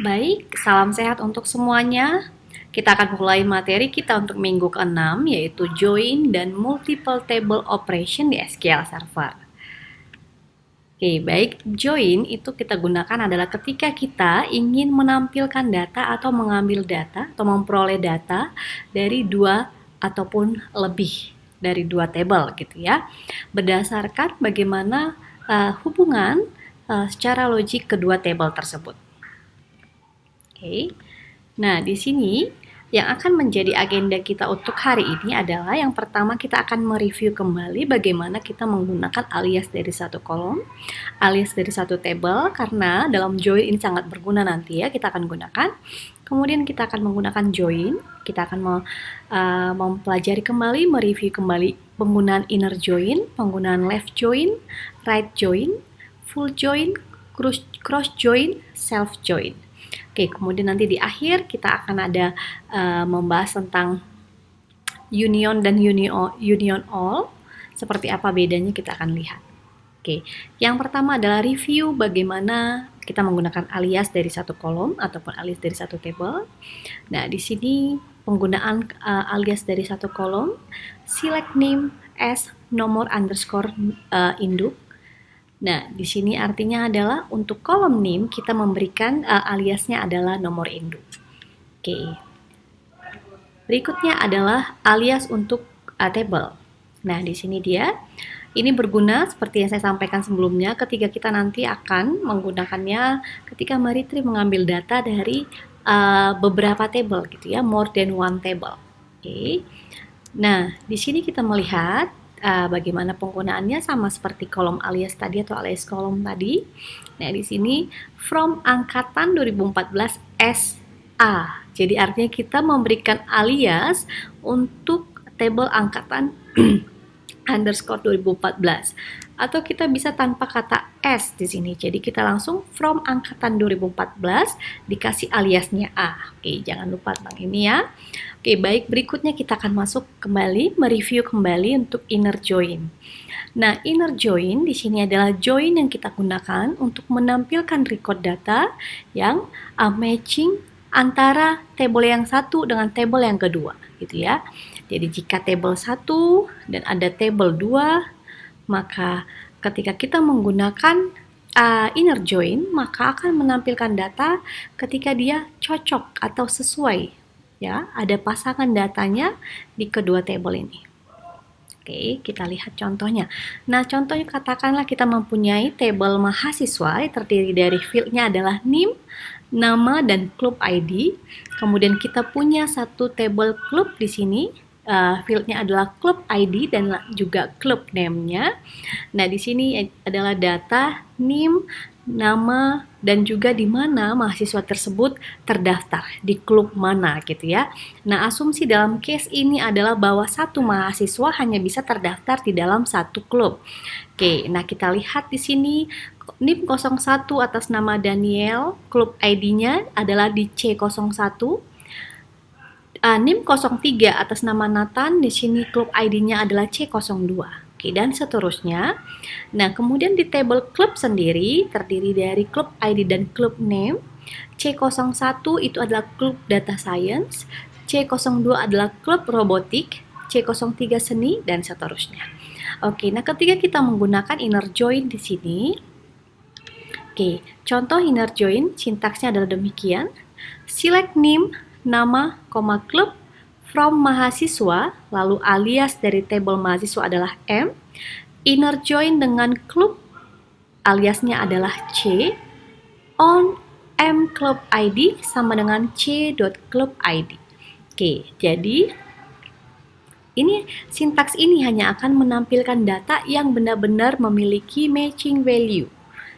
Baik, salam sehat untuk semuanya. Kita akan mulai materi kita untuk minggu ke-6, yaitu Join dan Multiple Table Operation di SQL Server. Oke, baik. Join itu kita gunakan adalah ketika kita ingin menampilkan data atau mengambil data atau memperoleh data dari dua ataupun lebih dari dua table gitu ya. Berdasarkan bagaimana hubungan secara logik kedua table tersebut. Oke. Nah, di sini yang akan menjadi agenda kita untuk hari ini adalah yang pertama kita akan mereview kembali bagaimana kita menggunakan alias dari satu kolom, alias dari satu table, karena dalam join ini sangat berguna nanti ya, kita akan gunakan. Kemudian kita akan menggunakan join, kita akan mempelajari kembali, mereview kembali penggunaan inner join, penggunaan left join, right join, full join, cross join, self join. Oke, kemudian nanti di akhir kita akan ada membahas tentang union dan union all. Seperti apa bedanya kita akan lihat. Oke, yang pertama adalah review bagaimana kita menggunakan alias dari satu kolom ataupun alias dari satu table. Nah, di sini penggunaan alias dari satu kolom, select name as nomor underscore induk. Nah, di sini artinya adalah untuk kolom name kita memberikan aliasnya adalah nomor induk. Oke. Berikutnya adalah alias untuk table. Nah, di sini dia. Ini berguna seperti yang saya sampaikan sebelumnya ketika kita nanti akan menggunakannya ketika meretrieve mengambil data dari beberapa table gitu ya, more than one table. Oke. Nah, di sini kita melihat bagaimana penggunaannya sama seperti kolom alias tadi atau alias kolom tadi. Nah, di sini from angkatan 2014 SA. Jadi artinya kita memberikan alias untuk table angkatan underscore 2014. Atau kita bisa tanpa kata S di sini. Jadi kita langsung from angkatan 2014 dikasih aliasnya A. Oke, jangan lupa tentang ini ya. Oke, baik, berikutnya kita akan masuk kembali, mereview kembali untuk inner join. Nah, inner join di sini adalah join yang kita gunakan untuk menampilkan record data yang matching antara table yang satu dengan table yang kedua, gitu ya. Jadi jika table 1 dan ada table 2, maka ketika kita menggunakan inner join, maka akan menampilkan data ketika dia cocok atau sesuai. Ya, ada pasangan datanya di kedua table ini. Oke, kita lihat contohnya. Nah, contohnya katakanlah kita mempunyai table mahasiswa, terdiri dari fieldnya adalah NIM, nama, dan klub ID. Kemudian kita punya satu table klub di sini, fieldnya adalah klub ID dan juga klub name-nya. Nah, di sini adalah data NIM, nama, dan juga di mana mahasiswa tersebut terdaftar, di klub mana gitu ya. Nah, asumsi dalam case ini adalah bahwa satu mahasiswa hanya bisa terdaftar di dalam satu klub. Oke, nah kita lihat di sini NIM 01 atas nama Daniel, klub ID-nya adalah di C01. NIM 03 atas nama Nathan, di sini klub ID-nya adalah C02. Oke, dan seterusnya. Nah, kemudian di table klub sendiri terdiri dari klub ID dan klub name. C01 itu adalah klub data science, C02 adalah klub robotik, C03 seni, dan seterusnya. Oke, nah ketika kita menggunakan inner join di sini, oke, contoh inner join sintaksnya adalah demikian. Select name, nama, klub, from mahasiswa, lalu alias dari table mahasiswa adalah M, inner join dengan klub, aliasnya adalah C, on M club ID sama dengan C.club ID. Oke, jadi ini sintaks ini hanya akan menampilkan data yang benar-benar memiliki matching value.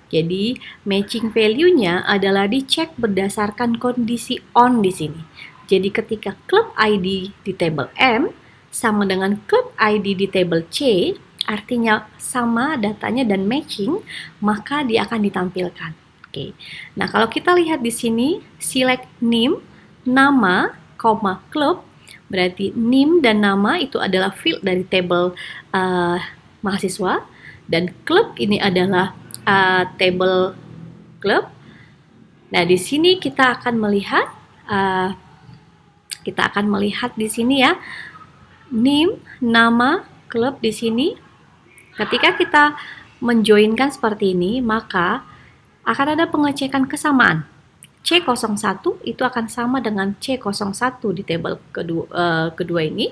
Jadi, matching value-nya adalah dicek berdasarkan kondisi on di sini. Jadi ketika klub ID di table M sama dengan klub ID di table C, artinya sama datanya dan matching, maka dia akan ditampilkan. Oke. Nah, kalau kita lihat di sini, select name, nama, klub, berarti name dan nama itu adalah field dari table mahasiswa, dan klub ini adalah table klub. Nah, di sini kita akan melihat di sini ya, name, nama klub di sini. Ketika kita menjoinkan seperti ini, maka akan ada pengecekan kesamaan. C01 itu akan sama dengan C01 di tabel kedua ini.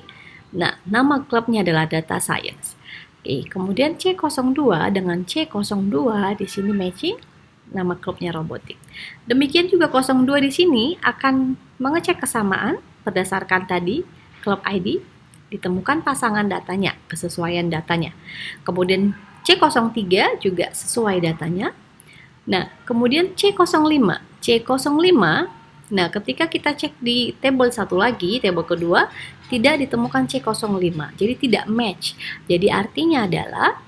Nah, nama klubnya adalah data science. Oke, kemudian C02 dengan C02 di sini matching, nama klubnya robotik. Demikian juga 02 di sini akan mengecek kesamaan berdasarkan tadi klub ID, ditemukan pasangan datanya, kesesuaian datanya. Kemudian C03 juga sesuai datanya. Nah, kemudian C05. Nah, ketika kita cek di tabel satu lagi, tabel kedua, tidak ditemukan C05. Jadi tidak match. Jadi artinya adalah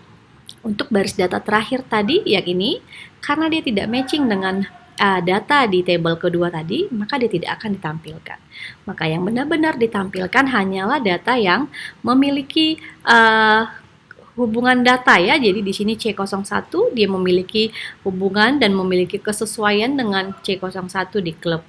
untuk baris data terakhir tadi yang ini, karena dia tidak matching dengan data di tabel kedua tadi, maka dia tidak akan ditampilkan. Maka yang benar-benar ditampilkan hanyalah data yang memiliki hubungan data ya. Jadi di sini C01 dia memiliki hubungan dan memiliki kesesuaian dengan C01 di klub.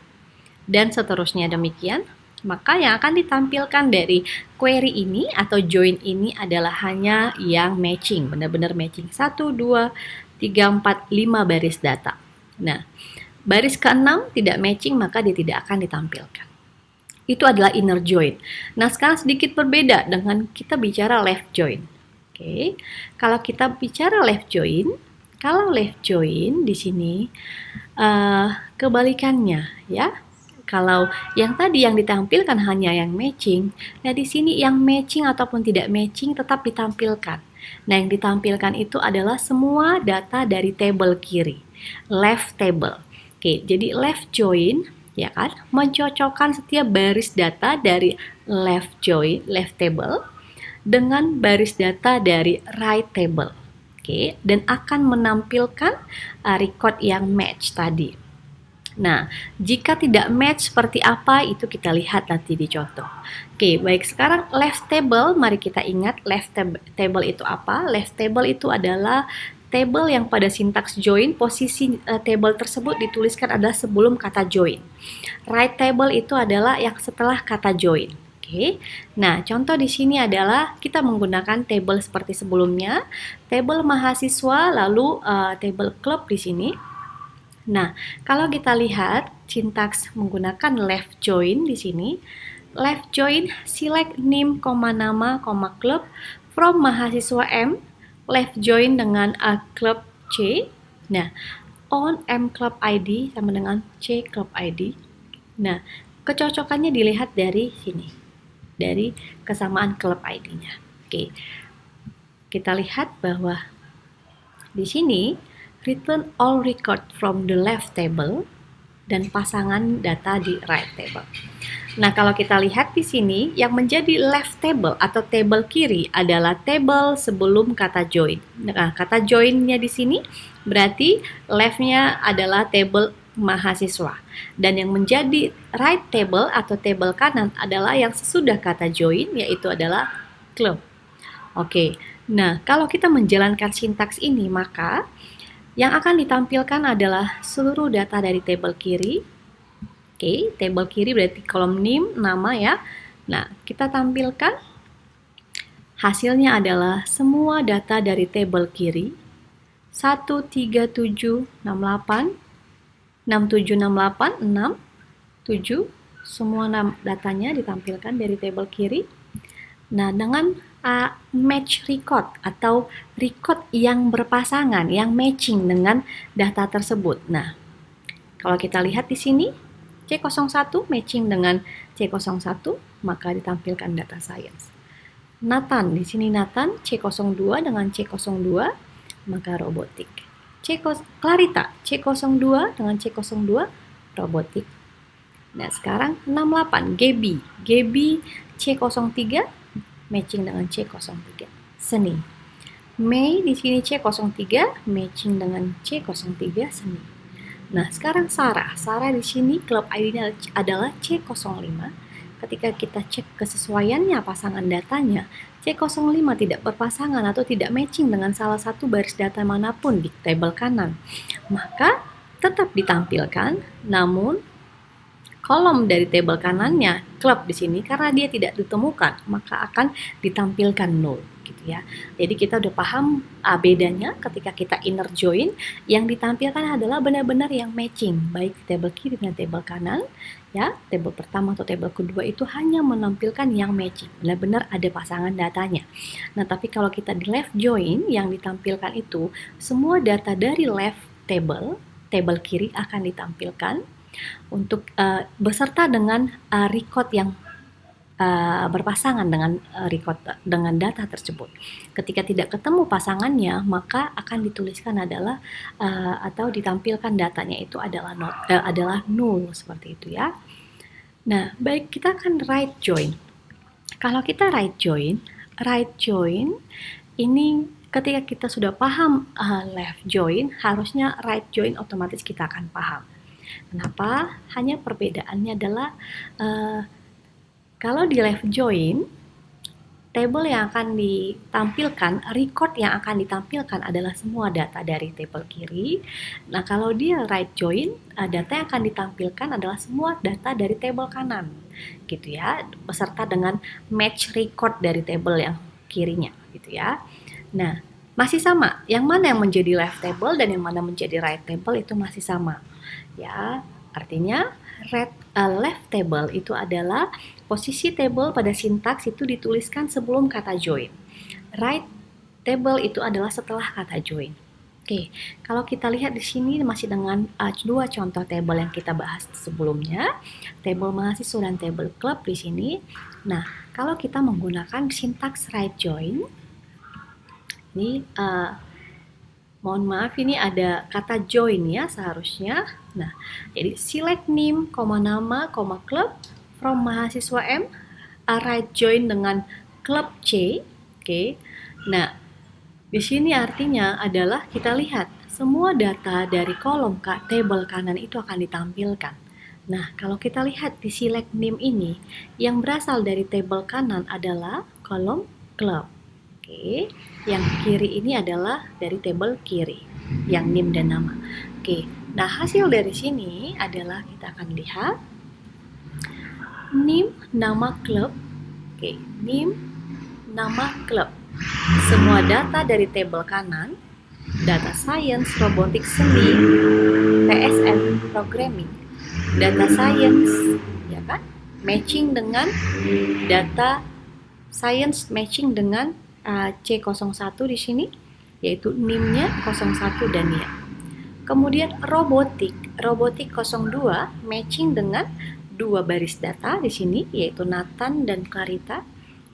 Dan seterusnya demikian. Maka yang akan ditampilkan dari query ini atau join ini adalah hanya yang matching, benar-benar matching 1, 2, 3, 4, 5 baris data. Nah, baris ke-6 tidak matching maka dia tidak akan ditampilkan. Itu adalah inner join. Nah, sekarang sedikit berbeda dengan kita bicara left join. Oke, kalau kita bicara left join, di sini kebalikannya ya. Kalau yang tadi yang ditampilkan hanya yang matching, nah di sini yang matching ataupun tidak matching tetap ditampilkan. Nah, yang ditampilkan itu adalah semua data dari tabel kiri, left table. Oke, jadi left join ya kan, mencocokkan setiap baris data dari left table dengan baris data dari right table. Oke, dan akan menampilkan record yang match tadi. Nah, jika tidak match seperti apa itu kita lihat nanti di contoh. Oke, baik, sekarang left table, mari kita ingat left table itu apa? Left table itu adalah table yang pada sintaks join posisi table tersebut dituliskan adalah sebelum kata join. Right table itu adalah yang setelah kata join. Oke. Nah, contoh di sini adalah kita menggunakan table seperti sebelumnya, table mahasiswa lalu table klub di sini. Nah, kalau kita lihat sintaks menggunakan left join di sini, left join select name, nama, klub from mahasiswa M, left join dengan klub C. Nah, on M club ID sama dengan C club ID. Nah, kecocokannya dilihat dari sini, dari kesamaan klub ID-nya. Oke, kita lihat bahwa di sini return all record from the left table dan pasangan data di right table. Nah, kalau kita lihat di sini yang menjadi left table atau table kiri adalah table sebelum kata join. Nah, kata joinnya di sini berarti left-nya adalah table mahasiswa dan yang menjadi right table atau table kanan adalah yang sesudah kata join, yaitu adalah club. Oke. Nah, kalau kita menjalankan sintaks ini maka yang akan ditampilkan adalah seluruh data dari tabel kiri. Oke, tabel kiri berarti kolom name, nama ya. Nah, kita tampilkan hasilnya adalah semua data dari tabel kiri. 1, 3, 7, 6, 8, 6, 7, 6, 8, 6, 7. Semua datanya ditampilkan dari tabel kiri. Nah, dengan match record atau record yang berpasangan, yang matching dengan data tersebut. Nah, kalau kita lihat di sini, C01 matching dengan C01, maka ditampilkan data science. Nathan, di sini Nathan, C02 dengan C02, maka robotik. Clarita, C02 dengan C02, robotik. Nah, sekarang 68, Gaby C03, matching dengan C03, seni. Mei di sini C03 matching dengan C03, seni. Nah, sekarang Sarah di sini klub ID-nya adalah C05. Ketika kita cek kesesuaiannya pasangan datanya, C05 tidak berpasangan atau tidak matching dengan salah satu baris data manapun di tabel kanan. Maka tetap ditampilkan, namun kolom dari tabel kanannya klub di sini karena dia tidak ditemukan, maka akan ditampilkan null gitu ya. Jadi kita udah paham bedanya ketika kita inner join, yang ditampilkan adalah benar-benar yang matching, baik tabel kiri dan tabel kanan ya. Tabel pertama atau tabel kedua itu hanya menampilkan yang matching, benar-benar ada pasangan datanya. Nah, tapi kalau kita di left join, yang ditampilkan itu semua data dari left table kiri akan ditampilkan untuk beserta dengan record yang berpasangan dengan record dengan data tersebut. Ketika tidak ketemu pasangannya, maka akan dituliskan adalah atau ditampilkan datanya itu adalah null seperti itu ya. Nah, baik, kita akan right join. Kalau kita right join ini ketika kita sudah paham left join, harusnya right join otomatis kita akan paham. Kenapa? Hanya perbedaannya adalah kalau di left join, table yang akan ditampilkan, record yang akan ditampilkan adalah semua data dari table kiri. Nah, kalau dia right join, data yang akan ditampilkan adalah semua data dari table kanan, gitu ya, beserta dengan match record dari table yang kirinya, gitu ya. Nah, masih sama, yang mana yang menjadi left table dan yang mana menjadi right table itu masih sama. Ya, artinya left table itu adalah posisi table pada sintaks itu dituliskan sebelum kata join. Right table itu adalah setelah kata join. Oke, kalau kita lihat di sini masih dengan dua contoh table yang kita bahas sebelumnya, table mahasiswa dan table club di sini. Nah, kalau kita menggunakan sintaks right join, ini mohon maaf, ini ada kata join ya seharusnya. Nah, jadi select name, nama, club from mahasiswa M, right join dengan klub C. Oke. Nah, di sini artinya adalah kita lihat semua data dari kolom table kanan itu akan ditampilkan. Nah, kalau kita lihat di select name ini, yang berasal dari table kanan adalah kolom club. Oke, yang kiri ini adalah dari table kiri, yang name dan nama. Oke, nah hasil dari sini adalah kita akan lihat name, nama klub. Oke, name, nama klub. Semua data dari table kanan, data science, robotik seni, PSN, programming, data science, ya kan? Matching dengan data science, matching dengan C01 di sini, yaitu NIM-nya 01 dan NIA. Kemudian robotik 02 matching dengan dua baris data di sini, yaitu Nathan dan Clarita,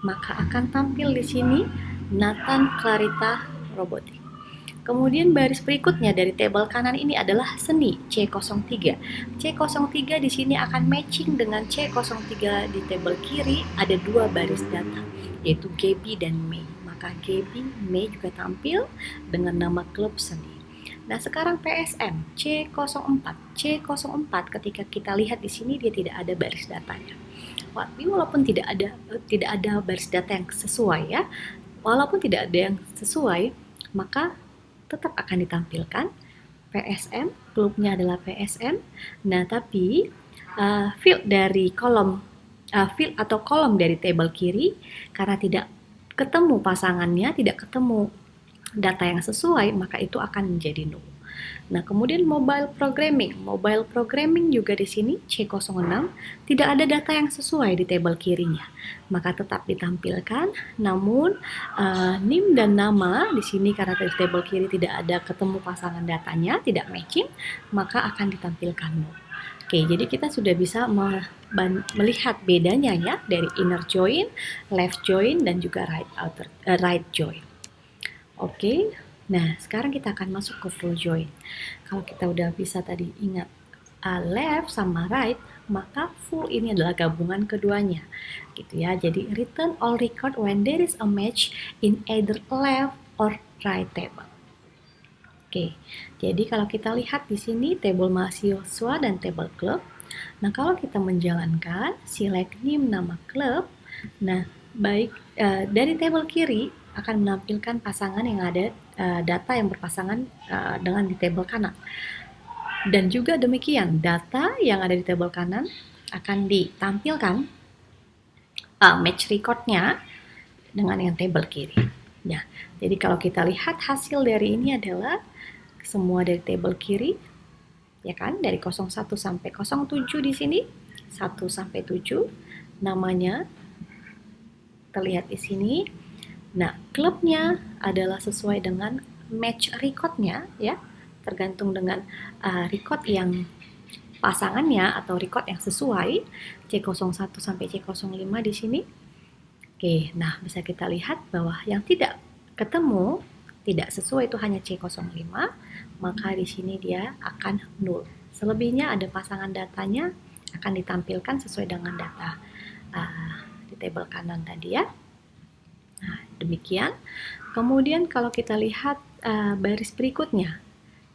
maka akan tampil di sini Nathan, Clarita, robotik. Kemudian baris berikutnya dari tabel kanan ini adalah seni C03. C03 di sini akan matching dengan C03 di tabel kiri, ada dua baris data, yaitu Gaby dan May. Maka Gaby, May juga tampil dengan nama klub seni. Nah, sekarang PSM C04. C04 ketika kita lihat di sini dia tidak ada baris datanya. Walaupun tidak ada baris data yang sesuai ya. Walaupun tidak ada yang sesuai, maka tetap akan ditampilkan PSM, klubnya adalah PSM. Nah, tapi field dari kolom field atau kolom dari tabel kiri karena tidak ketemu pasangannya, tidak ketemu data yang sesuai, maka itu akan menjadi null. Nah, kemudian mobile programming juga di sini C06 tidak ada data yang sesuai di tabel kirinya, maka tetap ditampilkan. Namun NIM dan nama di sini karena di tabel kiri tidak ada ketemu pasangan datanya, tidak matching, maka akan ditampilkan null. Oke, jadi kita sudah bisa melihat bedanya ya dari inner join, left join, dan juga right join. Oke, nah sekarang kita akan masuk ke full join. Kalau kita udah bisa tadi ingat left sama right, maka full ini adalah gabungan keduanya, gitu ya. Jadi return all record when there is a match in either left or right table. Oke, jadi kalau kita lihat di sini table mahasiswa dan table klub. Nah, kalau kita menjalankan select name nama klub, nah baik dari table kiri akan menampilkan pasangan yang ada data yang berpasangan dengan di table kanan. Dan juga demikian, data yang ada di tabel kanan akan ditampilkan match recordnya dengan yang tabel kiri. Nah, jadi kalau kita lihat hasil dari ini adalah semua dari tabel kiri, ya kan? Dari 01 sampai 07 di sini, 1 sampai 7, namanya terlihat di sini. Nah, klubnya adalah sesuai dengan match recordnya, ya, tergantung dengan record yang pasangannya atau record yang sesuai, C01 sampai C05 di sini. Oke, nah bisa kita lihat bahwa yang tidak ketemu, tidak sesuai itu hanya C05, maka di sini dia akan nol. Selebihnya ada pasangan datanya akan ditampilkan sesuai dengan data di tabel kanan tadi ya. Nah, demikian. Kemudian kalau kita lihat baris berikutnya,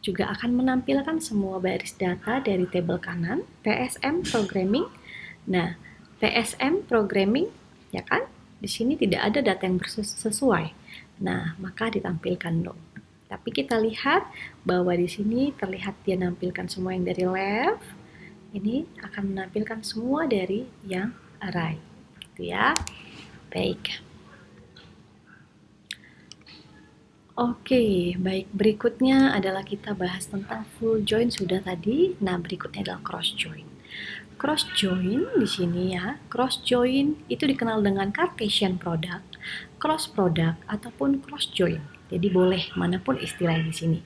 juga akan menampilkan semua baris data dari tabel kanan, PSM Programming. Nah, PSM Programming, ya kan? Di sini tidak ada data yang sesuai. Nah, maka ditampilkan no. Tapi kita lihat bahwa di sini terlihat dia menampilkan semua yang dari left. Ini akan menampilkan semua dari yang right. Gitu ya. Baik. Oke, baik. Berikutnya adalah kita bahas tentang full join sudah tadi. Nah, berikutnya adalah cross join. Cross join di sini ya, cross join itu dikenal dengan Cartesian product, cross product ataupun cross join. Jadi boleh manapun istilah di sini.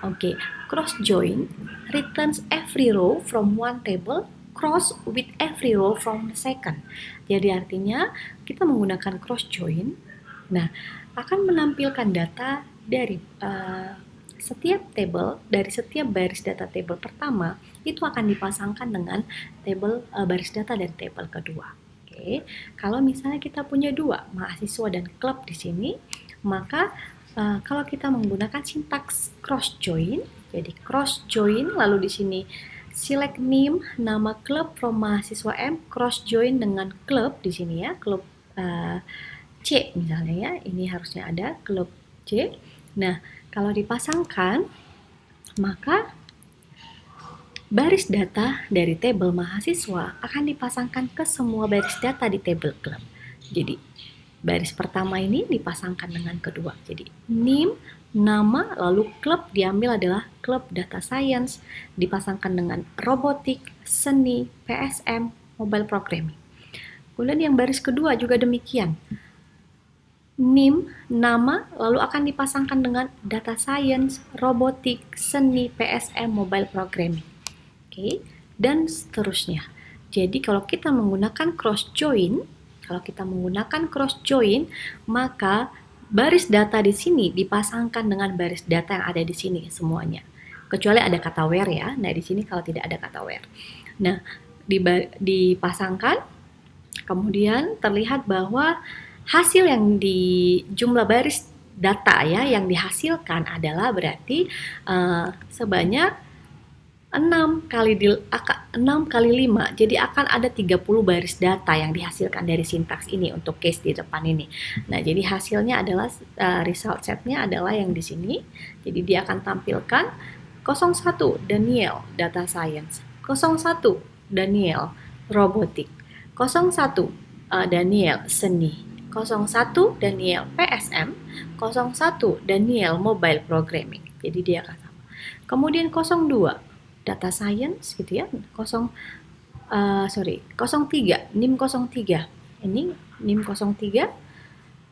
Oke, cross join returns every row from one table cross with every row from the second. Jadi artinya kita menggunakan cross join. Nah, akan menampilkan data dari setiap table, dari setiap baris data table pertama itu akan dipasangkan dengan table baris data dari table kedua. Oke, kalau misalnya kita punya dua mahasiswa dan klub di sini, maka kalau kita menggunakan sintaks cross join, jadi cross join lalu di sini select name nama klub from mahasiswa M cross join dengan klub di sini ya, klub C misalnya ya, ini harusnya ada klub C. Nah, kalau dipasangkan, maka baris data dari tabel mahasiswa akan dipasangkan ke semua baris data di tabel klub. Jadi, baris pertama ini dipasangkan dengan kedua. Jadi, name, nama, lalu klub diambil adalah klub data science, dipasangkan dengan robotik, seni, PSM, mobile programming. Kemudian yang baris kedua juga demikian. NIM, nama, lalu akan dipasangkan dengan data science, robotik, seni, PSM, mobile programming. Oke, dan seterusnya. Jadi kalau kita menggunakan cross join, maka baris data di sini dipasangkan dengan baris data yang ada di sini semuanya. Kecuali ada kata where ya. Nah, di sini kalau tidak ada kata where. Nah, dipasangkan, kemudian terlihat bahwa hasil yang di jumlah baris data ya yang dihasilkan adalah berarti sebanyak 6 kali 5. Jadi akan ada 30 baris data yang dihasilkan dari sintaks ini untuk case di depan ini. Nah, jadi hasilnya adalah result setnya adalah yang di sini. Jadi dia akan tampilkan 01 Daniel data science, 01 Daniel robotik, 01 Daniel seni, 01 Daniel PSM, 01 Daniel mobile programming. Jadi dia akan sama. Kemudian 02 data science gitu ya. 03 NIM 03. Ini NIM 03.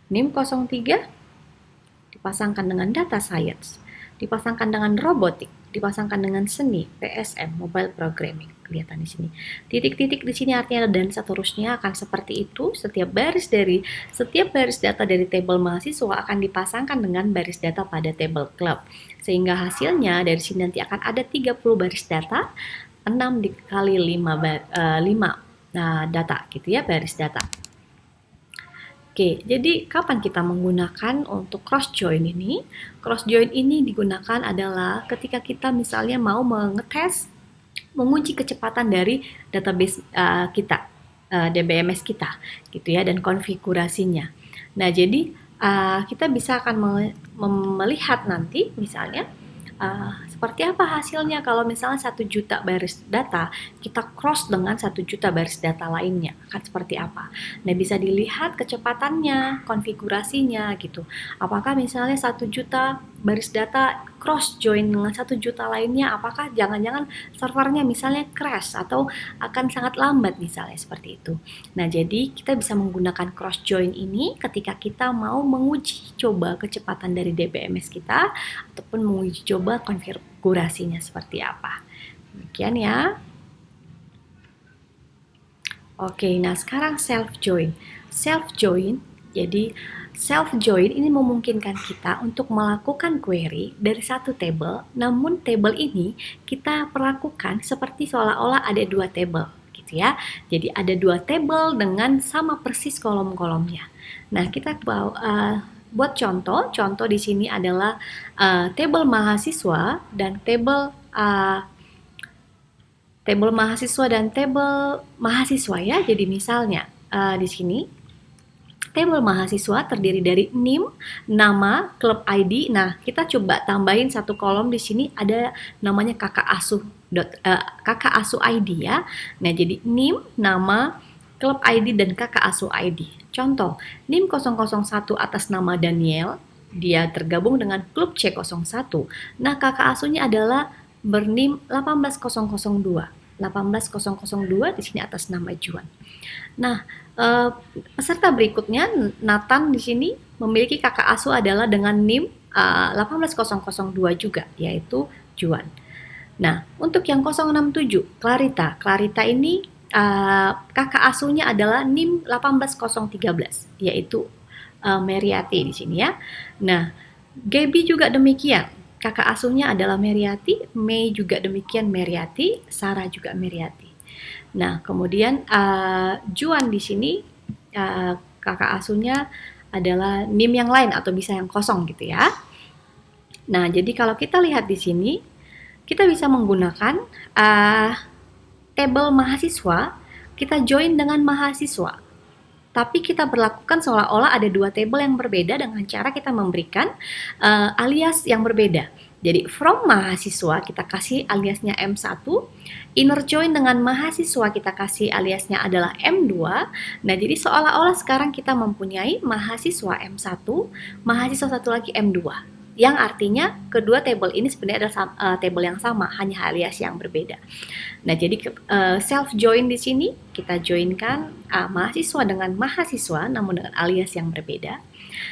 NIM 03 dipasangkan dengan data science, dipasangkan dengan robotik, dipasangkan dengan seni, PSM, mobile programming. Kelihatan di sini. Titik-titik di sini artinya dan seterusnya akan seperti itu. Setiap baris data dari tabel mahasiswa akan dipasangkan dengan baris data pada tabel klub. Sehingga hasilnya dari sini nanti akan ada 30 baris data, 6 dikali 5 data gitu ya, baris data. Oke, jadi kapan kita menggunakan untuk cross join ini? Cross join ini digunakan adalah ketika kita misalnya mau menguji kecepatan dari database kita, DBMS kita, gitu ya, dan konfigurasinya. Nah, jadi kita bisa akan melihat nanti, misalnya Seperti apa hasilnya kalau misalnya 1 juta baris data kita cross dengan 1 juta baris data lainnya, akan seperti apa? Nah, bisa dilihat kecepatannya, konfigurasinya gitu. Apakah misalnya 1 juta baris data cross join dengan 1 juta lainnya, apakah jangan-jangan servernya misalnya crash atau akan sangat lambat misalnya seperti itu. Nah, jadi kita bisa menggunakan cross join ini ketika kita mau menguji coba kecepatan dari DBMS kita ataupun menguji coba konfigurasinya seperti apa. Demikian ya. Oke, nah sekarang self join. Self join, jadi self join ini memungkinkan kita untuk melakukan query dari satu table, namun table ini kita perlakukan seperti seolah-olah ada 2 table gitu ya. Jadi ada 2 table dengan sama persis kolom-kolomnya. Nah, kita buat contoh di sini adalah table mahasiswa dan table mahasiswa dan table mahasiswa ya. Jadi misalnya di sini table mahasiswa terdiri dari NIM, nama, klub ID. Nah, kita coba tambahin satu kolom di sini ada namanya kakak asuh ID ya. Nah, jadi NIM, nama, klub ID dan kakak asuh ID. Contoh, NIM 001 atas nama Daniel, dia tergabung dengan klub C01. Nah, kakak asuhnya adalah bernim 18002. 18002 di sini atas nama Juan. Nah, peserta berikutnya Nathan di sini memiliki kakak asuh adalah dengan NIM 18002 juga, yaitu Juan. Nah, untuk yang 067 Clarita. Clarita ini kakak asuhnya adalah NIM 18013, yaitu Meriati di sini ya. Nah, Gaby juga demikian. Kakak asuhnya adalah Meriati, Mei juga demikian Meriati, Sarah juga Meriati. Nah, kemudian Juan di sini kakak asuhnya adalah NIM yang lain atau bisa yang kosong gitu ya. Nah, jadi kalau kita lihat di sini, kita bisa menggunakan table mahasiswa, kita join dengan mahasiswa. Tapi kita berlakukan seolah-olah ada 2 table yang berbeda dengan cara kita memberikan alias yang berbeda. Jadi from mahasiswa kita kasih aliasnya M1, inner join dengan mahasiswa kita kasih aliasnya adalah M2. Nah, jadi seolah-olah sekarang kita mempunyai mahasiswa M1, mahasiswa satu lagi M2. Yang artinya kedua table ini sebenarnya adalah table yang sama, hanya alias yang berbeda. Nah, jadi self join di sini kita joinkan mahasiswa dengan mahasiswa namun dengan alias yang berbeda.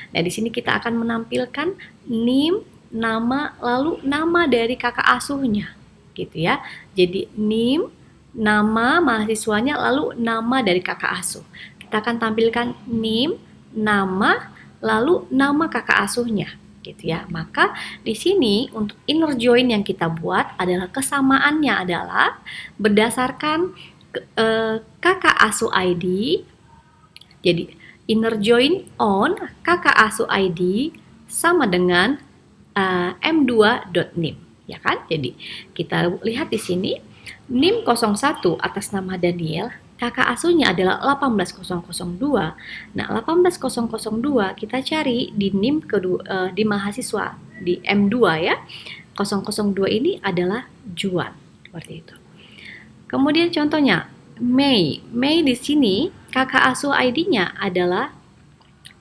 Nah, di sini kita akan menampilkan NIM, nama, lalu nama dari kakak asuhnya gitu ya. Jadi NIM, nama mahasiswanya, lalu nama dari kakak asuh. Kita akan tampilkan NIM, nama, lalu nama kakak asuhnya gitu ya. Maka di sini untuk inner join yang kita buat adalah kesamaannya adalah berdasarkan kakak asuh ID. Jadi inner join on kakak asuh ID sama dengan m2.nim ya kan. Jadi kita lihat di sini NIM 01 atas nama Daniel, kakak asuhnya adalah 18002. Nah, 18002 kita cari di NIM di mahasiswa di M2 ya. 002 ini adalah Juan, seperti itu. Kemudian contohnya Mei. Mei di sini kakak asuh ID-nya adalah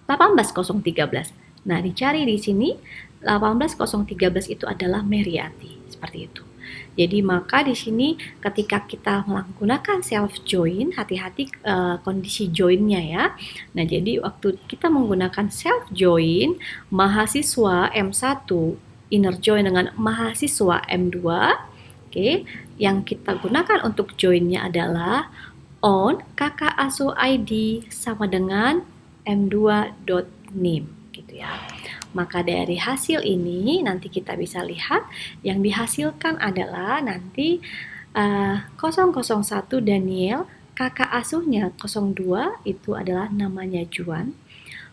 18013. Nah, dicari di sini 18013 itu adalah Meriati, seperti itu. Jadi maka di sini ketika kita menggunakan self join, hati-hati kondisi joinnya ya. Nah, jadi waktu kita menggunakan self join mahasiswa M1 inner join dengan mahasiswa M2, oke, yang kita gunakan untuk joinnya adalah on kakak asuh ID sama dengan m2.nim gitu ya. Maka dari hasil ini nanti kita bisa lihat yang dihasilkan adalah nanti 001 Daniel, kakak asuhnya 02 itu adalah namanya Juan.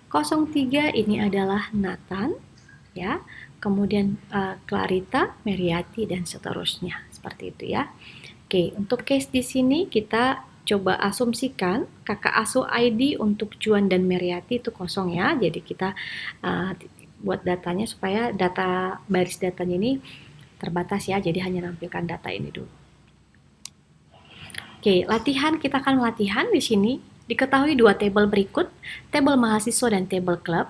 03 ini adalah Nathan ya. Kemudian Clarita, Meriati dan seterusnya seperti itu ya. Oke, untuk case di sini kita coba asumsikan kakak asuh ID untuk Juan dan Meriati itu kosong ya. Jadi kita buat datanya supaya data baris datanya ini terbatas ya, jadi hanya nampilkan data ini dulu. Oke, latihan, kita akan latihan di sini. Diketahui dua tabel berikut, tabel mahasiswa dan tabel klub.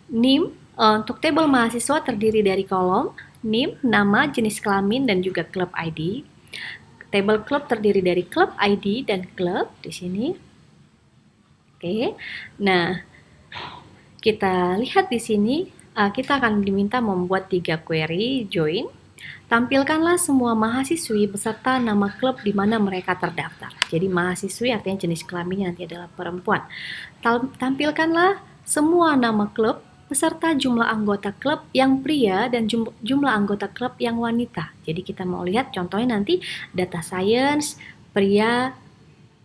NIM, untuk tabel mahasiswa terdiri dari kolom NIM, nama, jenis kelamin, dan juga klub ID. Tabel klub terdiri dari klub ID dan klub di sini. Oke, nah kita lihat di sini, kita akan diminta membuat 3 query join. Tampilkanlah semua mahasiswi beserta nama klub di mana mereka terdaftar. Jadi mahasiswi artinya jenis kelaminnya nanti adalah perempuan. Tampilkanlah semua nama klub beserta jumlah anggota klub yang pria dan jumlah anggota klub yang wanita. Jadi kita mau lihat contohnya nanti data science pria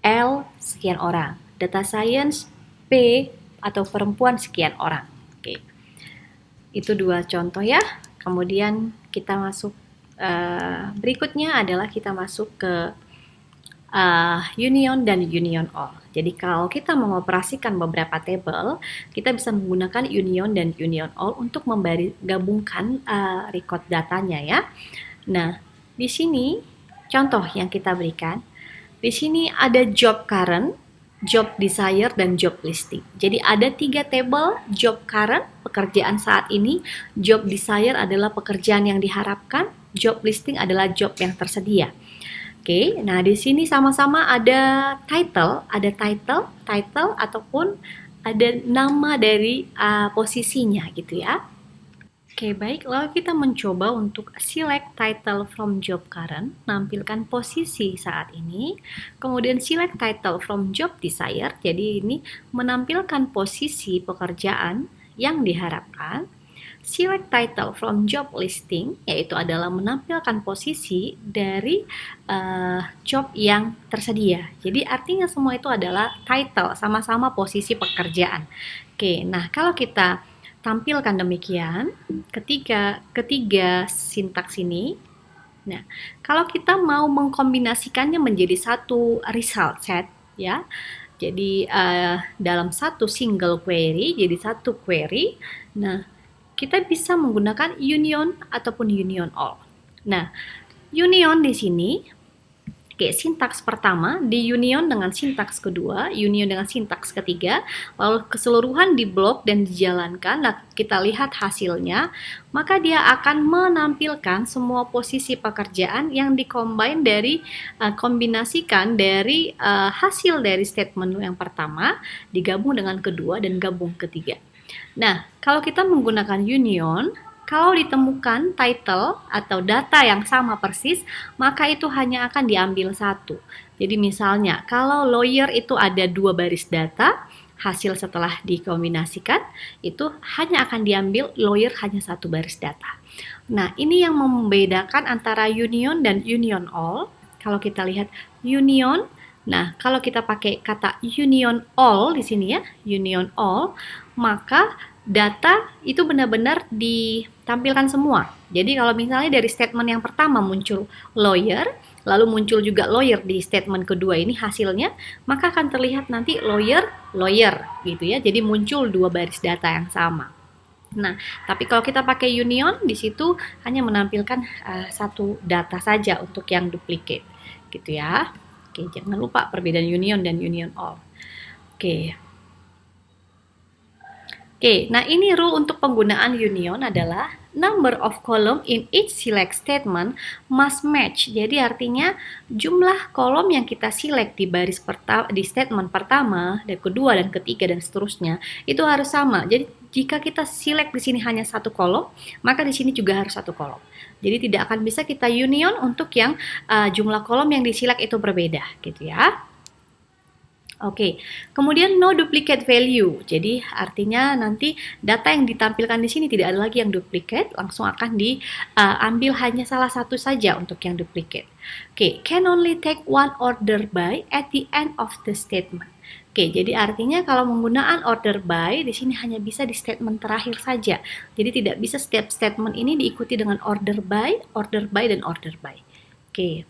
L sekian orang, data science P atau perempuan sekian orang. Oke. Itu 2 contoh ya. Kemudian kita masuk berikutnya adalah kita masuk ke union dan union all. Jadi kalau kita mengoperasikan beberapa table, kita bisa menggunakan union dan union all untuk menggabungkan record datanya ya. Nah, di sini contoh yang kita berikan, di sini ada job current, job desire, dan job listing. Jadi ada 3 table, job current, pekerjaan saat ini, job desire adalah pekerjaan yang diharapkan, job listing adalah job yang tersedia. Oke, nah di sini sama-sama ada title ataupun ada nama dari posisinya gitu ya. Oke, baik, lalu kita mencoba untuk select title from job current, nampilkan posisi saat ini, kemudian select title from job desire, jadi ini menampilkan posisi pekerjaan yang diharapkan, select title from job listing, yaitu adalah menampilkan posisi dari job yang tersedia. Jadi artinya semua itu adalah title, sama-sama posisi pekerjaan. Oke, nah kalau kita tampilkan demikian, ketiga sintaks ini. Nah, kalau kita mau mengkombinasikannya menjadi satu result set, ya. Jadi dalam satu single query, jadi satu query. Nah, kita bisa menggunakan union ataupun union all. Nah, union di sini, sintaks pertama di union dengan sintaks kedua, union dengan sintaks ketiga, lalu keseluruhan di blok dan dijalankan. Nah, kita lihat hasilnya, maka dia akan menampilkan semua posisi pekerjaan yang dikombin dari kombinasikan dari hasil dari statement yang pertama digabung dengan kedua dan gabung ketiga. Nah, kalau kita menggunakan union, kalau ditemukan title atau data yang sama persis, maka itu hanya akan diambil satu. Jadi misalnya, kalau lawyer itu ada 2 baris data, hasil setelah dikombinasikan, itu hanya akan diambil lawyer hanya 1 baris data. Nah, ini yang membedakan antara union dan union all. Kalau kita lihat union, nah kalau kita pakai kata union all di sini ya, union all, maka data itu benar-benar ditampilkan semua. Jadi kalau misalnya dari statement yang pertama muncul lawyer, lalu muncul juga lawyer di statement kedua ini hasilnya, maka akan terlihat nanti lawyer gitu ya. Jadi muncul 2 baris data yang sama. Nah, tapi kalau kita pakai union, di situ hanya menampilkan satu data saja untuk yang duplicate gitu ya. Oke, jangan lupa perbedaan union dan union all. Oke, nah ini rule untuk penggunaan union adalah number of column in each select statement must match. Jadi artinya jumlah kolom yang kita select di baris di statement pertama, dan kedua dan ketiga dan seterusnya itu harus sama. Jadi jika kita select di sini hanya 1 kolom, maka di sini juga harus 1 kolom. Jadi tidak akan bisa kita union untuk yang jumlah kolom yang di-select itu berbeda gitu ya. Oke, kemudian no duplicate value. Jadi artinya nanti data yang ditampilkan di sini tidak ada lagi yang duplicate, langsung akan diambil hanya salah satu saja untuk yang duplicate. Oke, can only take one order by at the end of the statement. Oke, jadi artinya kalau menggunakan order by di sini hanya bisa di statement terakhir saja. Jadi tidak bisa setiap statement ini diikuti dengan order by, dan order by. Oke.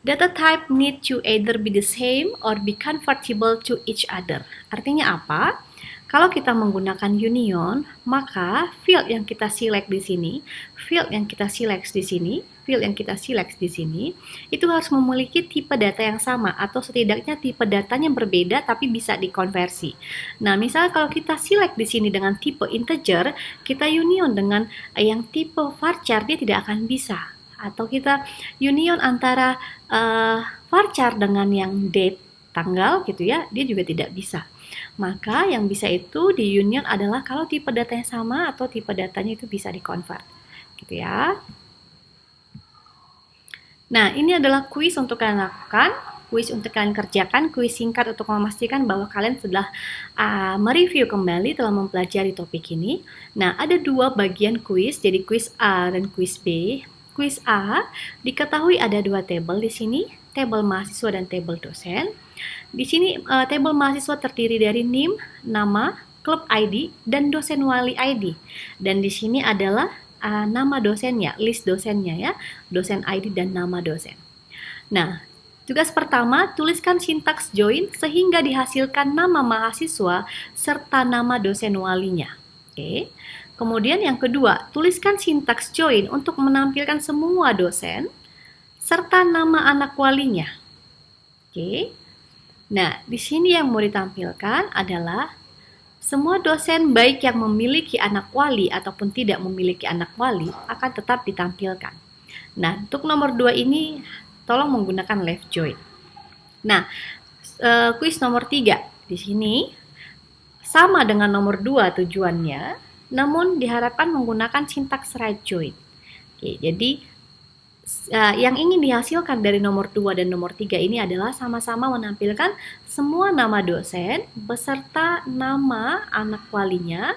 Data type need to either be the same or be convertible to each other. Artinya apa? Kalau kita menggunakan union, maka field yang kita select di sini, field yang kita select di sini, field yang kita select di sini, itu harus memiliki tipe data yang sama atau setidaknya tipe datanya berbeda tapi bisa dikonversi. Nah, misalnya kalau kita select di sini dengan tipe integer, kita union dengan yang tipe varchar, dia tidak akan bisa. Atau kita union antara varchar dengan yang date, tanggal gitu ya, dia juga tidak bisa. Maka yang bisa itu di union adalah kalau tipe datanya sama atau tipe datanya itu bisa di-convert. Gitu ya. Nah, ini adalah kuis untuk kalian lakukan, kuis untuk kalian kerjakan, kuis singkat untuk memastikan bahwa kalian sudah mereview kembali telah mempelajari topik ini. Nah, ada dua bagian kuis, jadi kuis A dan kuis B. Kuis A diketahui ada dua tabel di sini, tabel mahasiswa dan tabel dosen. Di sini tabel mahasiswa terdiri dari NIM, nama, klub ID, dan dosen wali ID. Dan di sini adalah nama dosennya, list dosennya ya, dosen ID dan nama dosen. Nah, tugas pertama, tuliskan sintaks join sehingga dihasilkan nama mahasiswa serta nama dosen walinya. Oke. Kemudian yang kedua, tuliskan sintaks join untuk menampilkan semua dosen serta nama anak walinya. Oke. Nah, di sini yang mau ditampilkan adalah semua dosen baik yang memiliki anak wali ataupun tidak memiliki anak wali akan tetap ditampilkan. Nah, untuk nomor 2 ini tolong menggunakan left join. Nah, kuis nomor 3 di sini sama dengan nomor 2 tujuannya, namun diharapkan menggunakan sintaks right join. Oke, jadi yang ingin dihasilkan dari nomor 2 dan nomor 3 ini adalah sama-sama menampilkan semua nama dosen beserta nama anak walinya.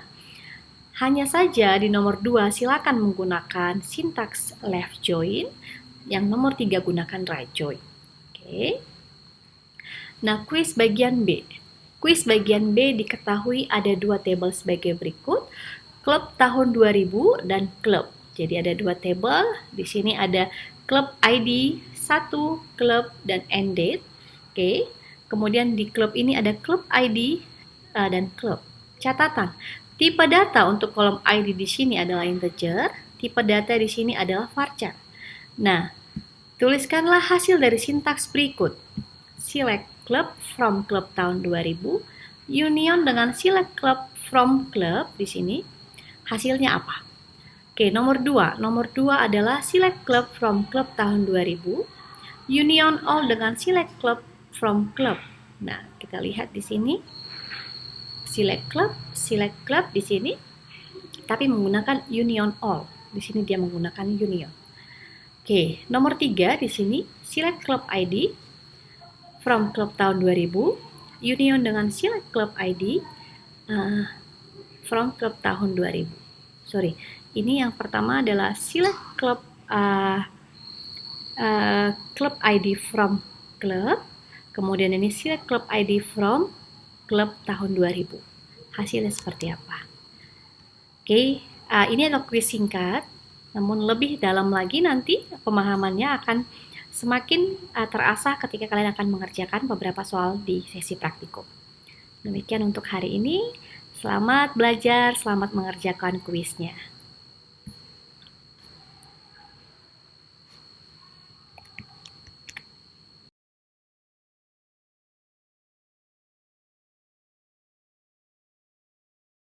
Hanya saja di nomor 2 silakan menggunakan sintaks left join, yang nomor 3 gunakan right join. Oke. Nah, kuis bagian B. Kuis bagian B diketahui ada dua tabel sebagai berikut, klub tahun 2000 dan klub. Jadi ada dua tabel, di sini ada klub ID 1, klub, dan end date. Oke. Kemudian di klub ini ada klub ID dan klub. Catatan, tipe data untuk kolom ID di sini adalah integer, tipe data di sini adalah varchar. Nah, tuliskanlah hasil dari sintaks berikut. Select club from club tahun 2000, union dengan select club from club di sini. Hasilnya apa? Oke, nomor 2. Nomor 2 adalah select club from club tahun 2000, union all dengan select club from club. Nah, kita lihat di sini. Select club di sini, tapi menggunakan union all. Di sini dia menggunakan union. Oke, nomor 3 di sini, select club ID from club tahun 2000, union dengan select club ID from club tahun 2000. Sorry, ini yang pertama adalah select club club ID from club, kemudian ini select club ID from club tahun 2000. Hasilnya seperti apa? Oke, ini adalah kuis singkat, namun lebih dalam lagi nanti pemahamannya akan semakin terasah ketika kalian akan mengerjakan beberapa soal di sesi praktikum. Demikian untuk hari ini. Selamat belajar, selamat mengerjakan kuisnya.